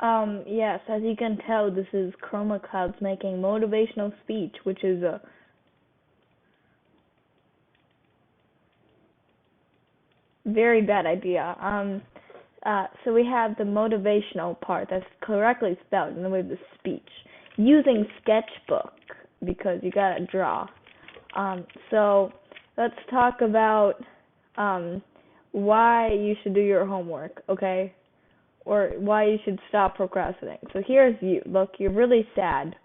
Yes, as you can tell, this is chromaclouds making motivational speech, which is a very bad idea. So we have the motivational part that's correctly spelled, and then we have the speech. Using sketchbook, because you gotta draw. So let's talk about why you should do your homework, okay? Or why you should stop procrastinating. So here's you. Look, you're really sad.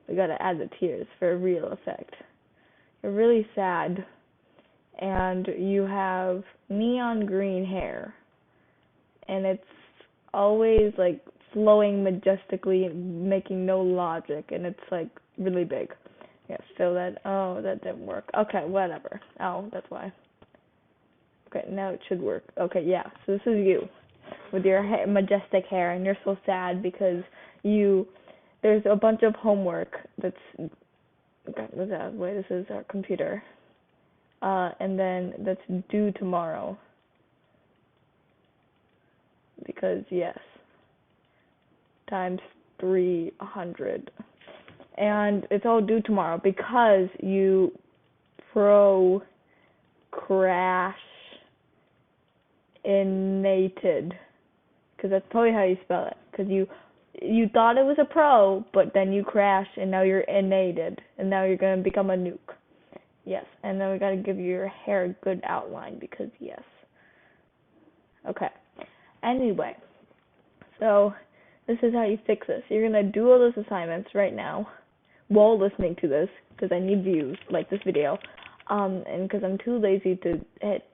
We gotta add the tears for a real effect. You're really sad, and you have neon green hair, and it's always like flowing majestically, making no logic, and it's like really big. Yeah, fill that. Oh, that didn't work. Okay, whatever. Oh, that's why. Okay, now it should work. Okay, yeah. So this is you with your majestic hair, and you're so sad because there's a bunch of homework that's wait, this is our computer, and then that's due tomorrow, because yes, times 300, and it's all due tomorrow because you procrastinated, because that's probably how you spell it, because you thought it was a pro, but then you crashed, and now you're innated, and now you're going to become a nuke. Yes, and then we got to give your hair a good outline, because yes. Okay. Anyway, so this is how you fix this. You're going to do all those assignments right now while listening to this, because I need views, like this video, and because I'm too lazy to hit.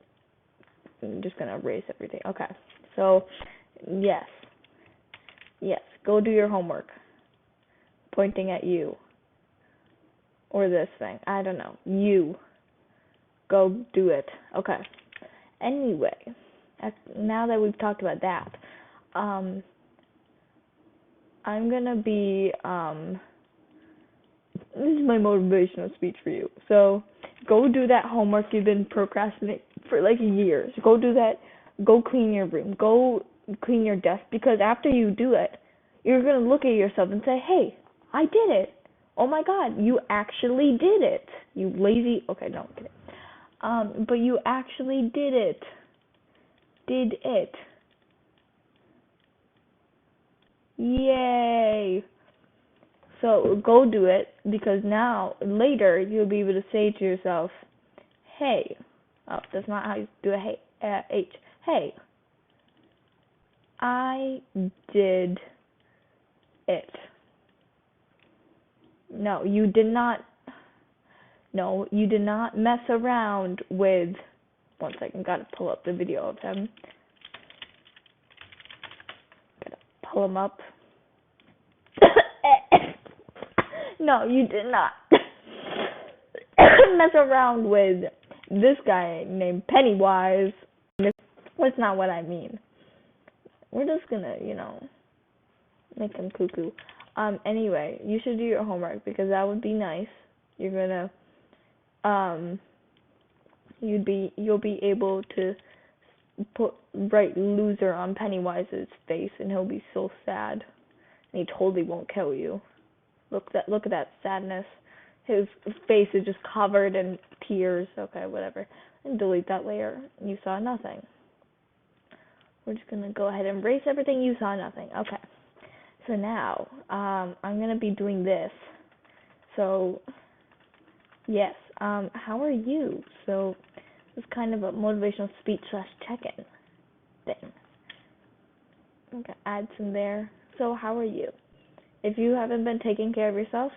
I'm just going to erase everything. Okay, so yes, go do your homework, pointing at you, or this thing, I don't know, you, go do it. Okay, anyway, now that we've talked about that, I'm gonna be, this is my motivational speech for you, so go do that homework you've been procrastinating for like years. Go do that, go clean your room, go clean your desk, because after you do it, you're going to look at yourself and say, hey, I did it. Oh my God, you actually did it. You lazy, okay, no, I'm kidding. But you actually did it. Did it. Yay. So go do it, because now, later, you'll be able to say to yourself, hey, oh, that's not how you do a hey, H. Hey, I did it. No, you did not mess around with, one second, gotta pull up the video of him. Gotta pull him up. No, you did not mess around with this guy named Pennywise. That's not what I mean. We're just gonna, make him cuckoo. Anyway, you should do your homework, because that would be nice. You're gonna, you'll be able to write loser on Pennywise's face, and he'll be so sad. And he totally won't kill you. Look at that sadness. His face is just covered in tears. Okay, whatever. And delete that layer. You saw nothing. We're just gonna go ahead and erase everything. You saw nothing. Okay. So now, I'm gonna be doing this. So, yes. How are you? So, it's kind of a motivational speech / check-in thing. I'm gonna add some there. So, how are you? If you haven't been taking care of yourself,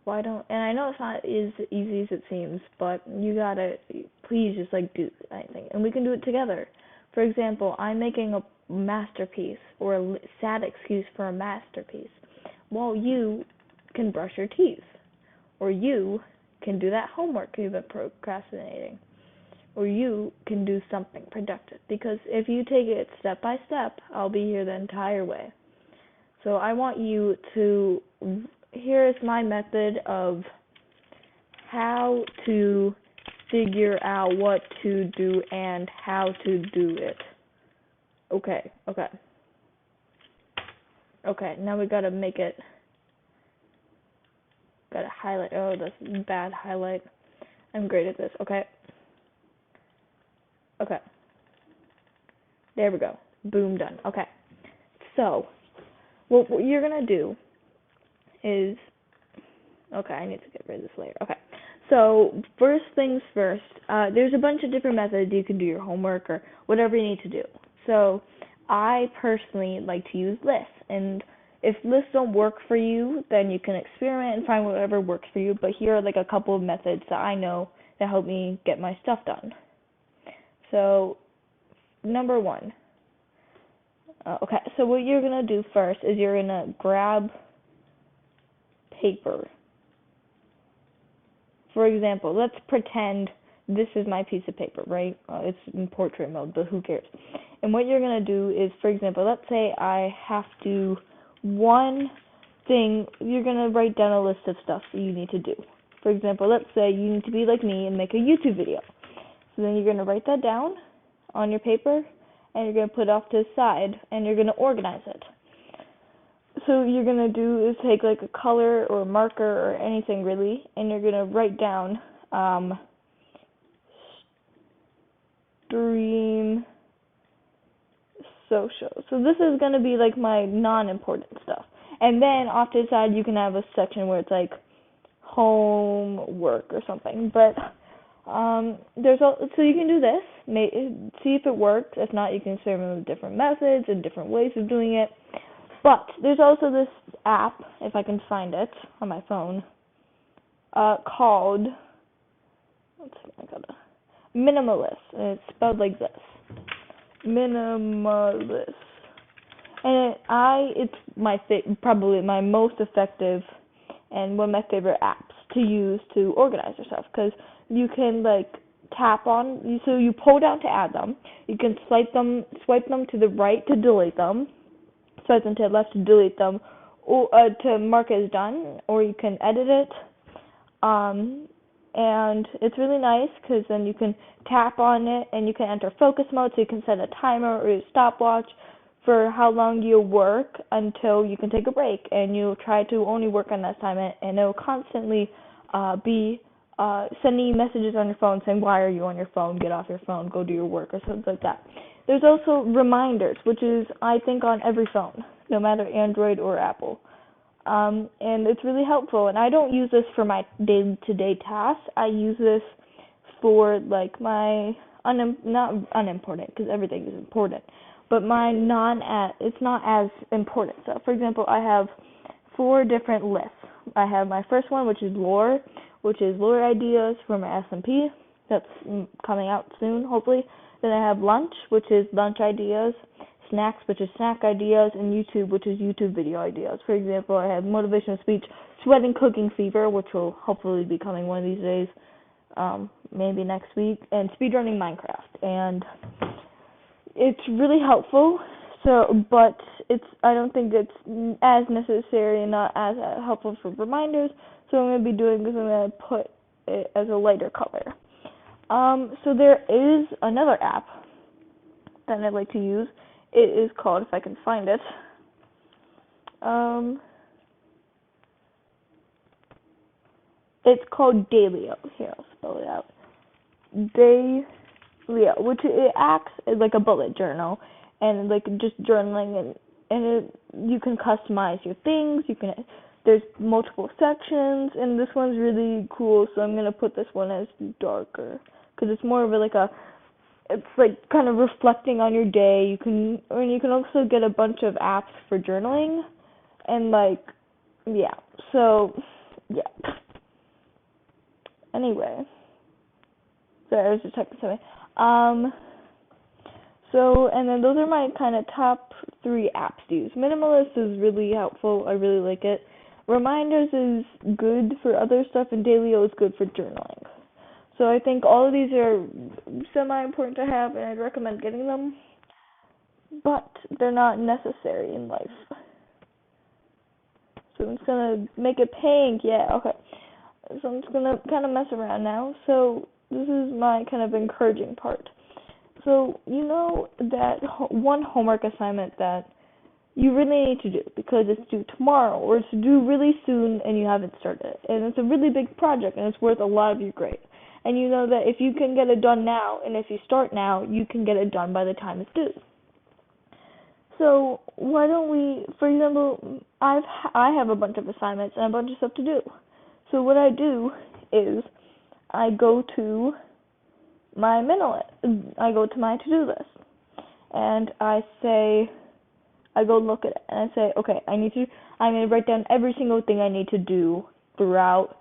why don't, and I know it's not as easy as it seems, but you gotta, please just do anything, and we can do it together. For example, I'm making a masterpiece, or a sad excuse for a masterpiece, while you can brush your teeth, or you can do that homework you've been procrastinating, or you can do something productive, because if you take it step by step, I'll be here the entire way. So I want you to, here is my method of how to figure out what to do and how to do it. Okay. Okay, now we gotta make it, gotta highlight. Oh, that's bad highlight. I'm great at this. Okay. Okay. There we go. Boom, done. Okay. So, what you're gonna do is, okay, I need to get rid of this layer. Okay. So, first things first, there's a bunch of different methods you can do your homework or whatever you need to do. So, I personally like to use lists, and if lists don't work for you, then you can experiment and find whatever works for you. But here are like a couple of methods that I know that help me get my stuff done. So, number one. Okay, so what you're going to do first is you're going to grab paper. For example, let's pretend this is my piece of paper, right? It's in portrait mode, but who cares? And what you're going to do is, for example, let's say I have to, one thing, you're going to write down a list of stuff that you need to do. For example, let's say you need to be like me and make a YouTube video. So then you're going to write that down on your paper, and you're going to put it off to the side, and you're going to organize it. So what you're going to do is take like a color or a marker or anything really, and you're going to write down stream social. So this is going to be like my non-important stuff. And then off to the side you can have a section where it's like homework or something. But so you can do this, see if it works. If not, you can experiment with different methods and different ways of doing it. But there's also this app, if I can find it on my phone, called Minimalist, and it's spelled like this, Minimalist. And it's my probably my most effective and one of my favorite apps to use to organize yourself, because you can like tap on, so you pull down to add them, you can swipe them to the right to delete them, swipe them to the left to delete them, or to mark it as done, or you can edit it. And it's really nice because then you can tap on it and you can enter focus mode, so you can set a timer or a stopwatch for how long you'll work until you can take a break, and you'll try to only work on that assignment, and it'll constantly be sending you messages on your phone saying, why are you on your phone, get off your phone, go do your work, or something like that. There's also reminders, which is, I think, on every phone, no matter Android or Apple. And it's really helpful, and I don't use this for my day-to-day tasks. I use this for like my not unimportant, because everything is important, but my it's not as important. So for example, I have 4 different lists. I have my first one, which is lore ideas for my SMP. That's coming out soon, hopefully. Then I have lunch, which is lunch ideas, snacks, which is snack ideas, and YouTube, which is YouTube video ideas. For example, I have motivational speech, sweat and cooking fever, which will hopefully be coming one of these days, maybe next week, and speedrunning Minecraft. And it's really helpful. So, but I don't think it's as necessary and not as helpful for reminders. So what I'm going to be doing is I'm going to put it as a lighter color. So there is another app that I like to use. It is called, if I can find it, it's called Dailyo. Here, I'll spell it out. Dailyo, which it acts as like a bullet journal, and like just journaling, and you can customize your things. There's multiple sections, and this one's really cool. So I'm gonna put this one as darker, because it's more of it's like kind of reflecting on your day. You can also get a bunch of apps for journaling, and anyway, sorry, I was just typing something. So, and then those are my kind of top 3 apps to use. Minimalist is really helpful. I really like it. Reminders is good for other stuff, and Dailyo is good for journaling. So I think all of these are semi-important to have, and I'd recommend getting them, but they're not necessary in life. So I'm just going to make it pink, yeah, okay. So I'm just going to kind of mess around now. So this is my kind of encouraging part. So you know that one homework assignment that you really need to do because it's due tomorrow or it's due really soon and you haven't started it. And it's a really big project and it's worth a lot of your grade. And you know that if you can get it done now and if you start now, you can get it done by the time it's due. So why don't we, for example, I have a bunch of assignments and a bunch of stuff to do. So what I do is I go to my to-do list and I go look at it and I say, okay, I'm going to write down every single thing I need to do throughout.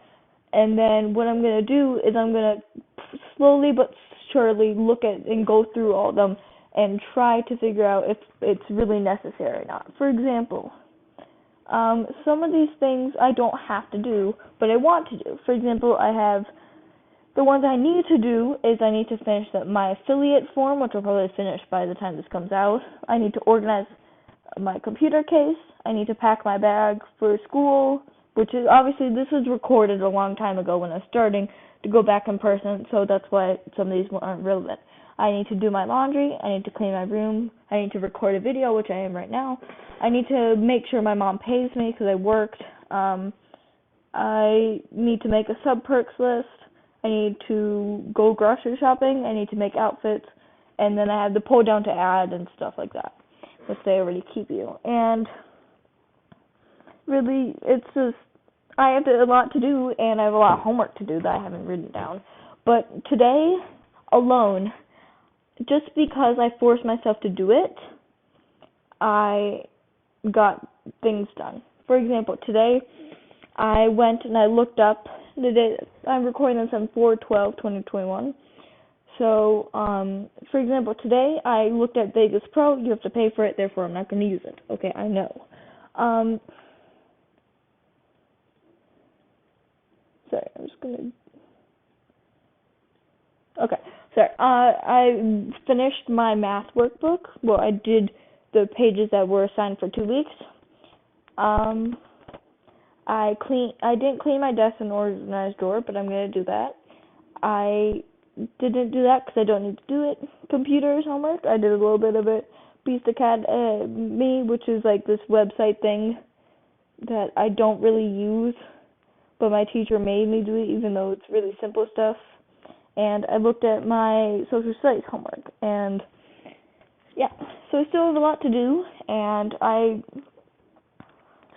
And then what I'm going to do is I'm going to slowly but surely look at and go through all of them and try to figure out if it's really necessary or not. For example, some of these things I don't have to do, but I want to do. For example, I have the ones I need to do is I need to finish my affiliate form, which will probably finish by the time this comes out. I need to organize my computer case. I need to pack my bag for school, which is obviously this was recorded a long time ago when I was starting to go back in person, so that's why some of these aren't relevant. I need to do my laundry. I need to clean my room. I need to record a video, which I am right now. I need to make sure my mom pays me because I worked. I need to make a sub-perks list. I need to go grocery shopping. I need to make outfits. And then I have the pull down to add and stuff like that, which they already keep you. And really, it's just, I have a lot to do, and I have a lot of homework to do that I haven't written down. But today, alone, just because I forced myself to do it, I got things done. For example, today I went and I looked up the day. I'm recording this on 4/12/2021. So, for example, today I looked at Vegas Pro. You have to pay for it, therefore I'm not going to use it. Okay, I know. Sorry, I'm just going to... Okay. Sorry, I finished my math workbook. Well, I did the pages that were assigned for 2 weeks. I didn't clean my desk and organize drawer, but I'm going to do that. I didn't do that because I don't need to do it. Computers homework, I did a little bit of it. Beast Academy, which is like this website thing that I don't really use, but my teacher made me do it, even though it's really simple stuff. And I looked at my social studies homework, and yeah, so I still have a lot to do, and I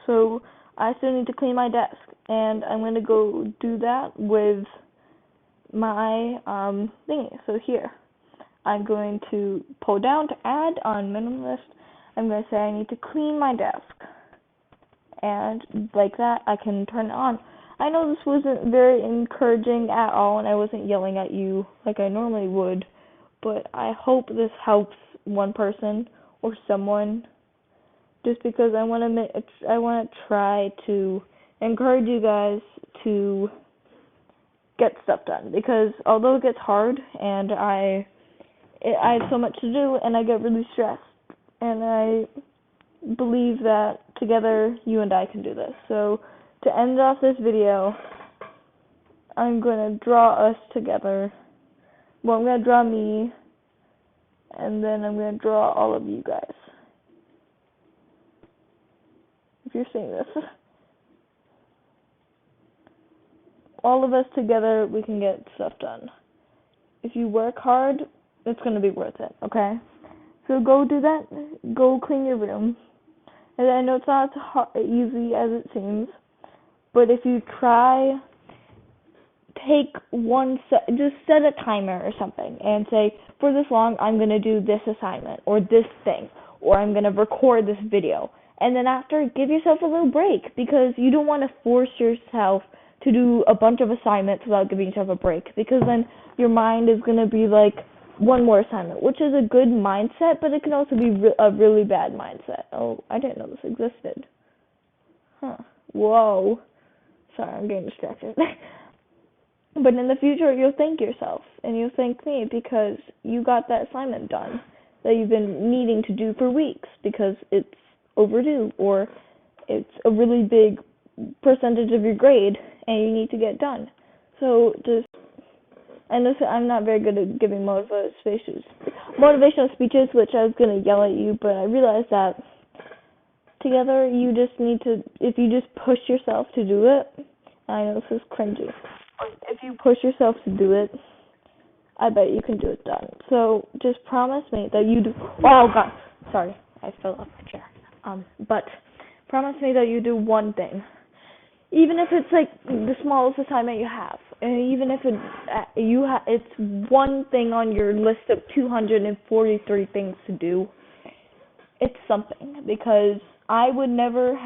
still need to clean my desk, and I'm going to go do that with my thingy. So here, I'm going to pull down to add on minimalist. I'm going to say I need to clean my desk, and like that, I can turn it on. I know this wasn't very encouraging at all, and I wasn't yelling at you like I normally would, but I hope this helps one person or someone, just because I want to try to encourage you guys to get stuff done, because although it gets hard, and I have so much to do, and I get really stressed, and I believe that together you and I can do this. So to end off this video, I'm going to draw us together. Well, I'm going to draw me, and then I'm going to draw all of you guys. If you're seeing this. All of us together, we can get stuff done. If you work hard, it's going to be worth it, okay? So go do that. Go clean your room. And I know it's not as easy as it seems, but if you try, just set a timer or something and say, for this long, I'm going to do this assignment or this thing, or I'm going to record this video. And then after, give yourself a little break, because you don't want to force yourself to do a bunch of assignments without giving yourself a break, because then your mind is going to be like, one more assignment, which is a good mindset, but it can also be a really bad mindset. Oh, I didn't know this existed. Huh. Whoa. Sorry, I'm getting distracted. But in the future, you'll thank yourself, and you'll thank me, because you got that assignment done that you've been needing to do for weeks, because it's overdue, or it's a really big percentage of your grade, and you need to get done. So just, and listen, I'm not very good at giving motivational speeches, which I was going to yell at you, but I realized that together, you just need to, if you just push yourself to do it, I know this is cringy, but if you push yourself to do it, I bet you can do it done. So just promise me that you do, oh god, sorry, I fell off the chair. But promise me that you do one thing. Even if it's like the smallest assignment you have, and even if it's one thing on your list of 243 things to do, it's something, because I would have never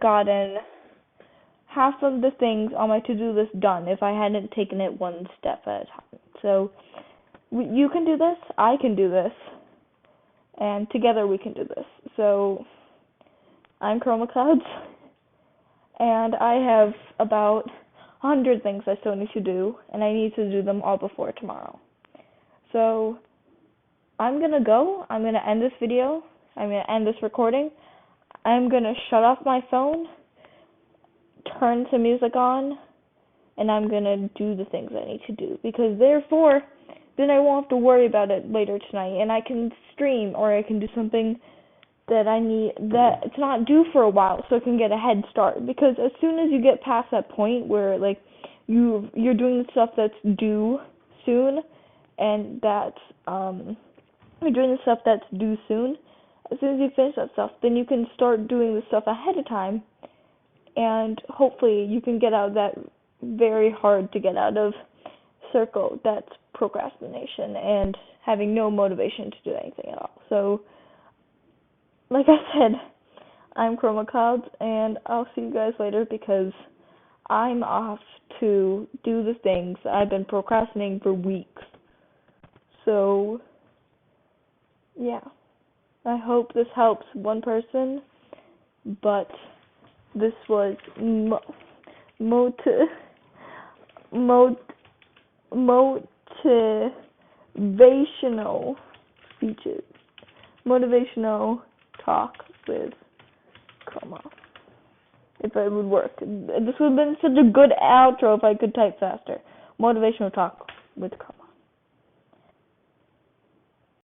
gotten half of the things on my to-do list done if I hadn't taken it one step at a time. So you can do this, I can do this, and together we can do this. So I'm chromaclouds, and I have about 100 things I still need to do, and I need to do them all before tomorrow. So I'm gonna go. I'm gonna end this video. I'm gonna end this recording. I'm gonna shut off my phone, turn some music on, and I'm gonna do the things I need to do, because therefore then I won't have to worry about it later tonight, and I can stream, or I can do something that I need, that it's not due for a while, so I can get a head start. Because as soon as you get past that point where like you're doing the stuff that's due soon, and that's you're doing the stuff that's due soon, as soon as you finish that stuff, then you can start doing the stuff ahead of time, and hopefully you can get out of that very hard to get out of circle that's procrastination and having no motivation to do anything at all. So like I said, I'm chromaclouds, and I'll see you guys later, because I'm off to do the things I've been procrastinating for weeks. So yeah, I hope this helps one person, but this was motivational speeches, motivational talk with Chroma. If it would work, this would have been such a good outro if I could type faster. Motivational talk with Chroma.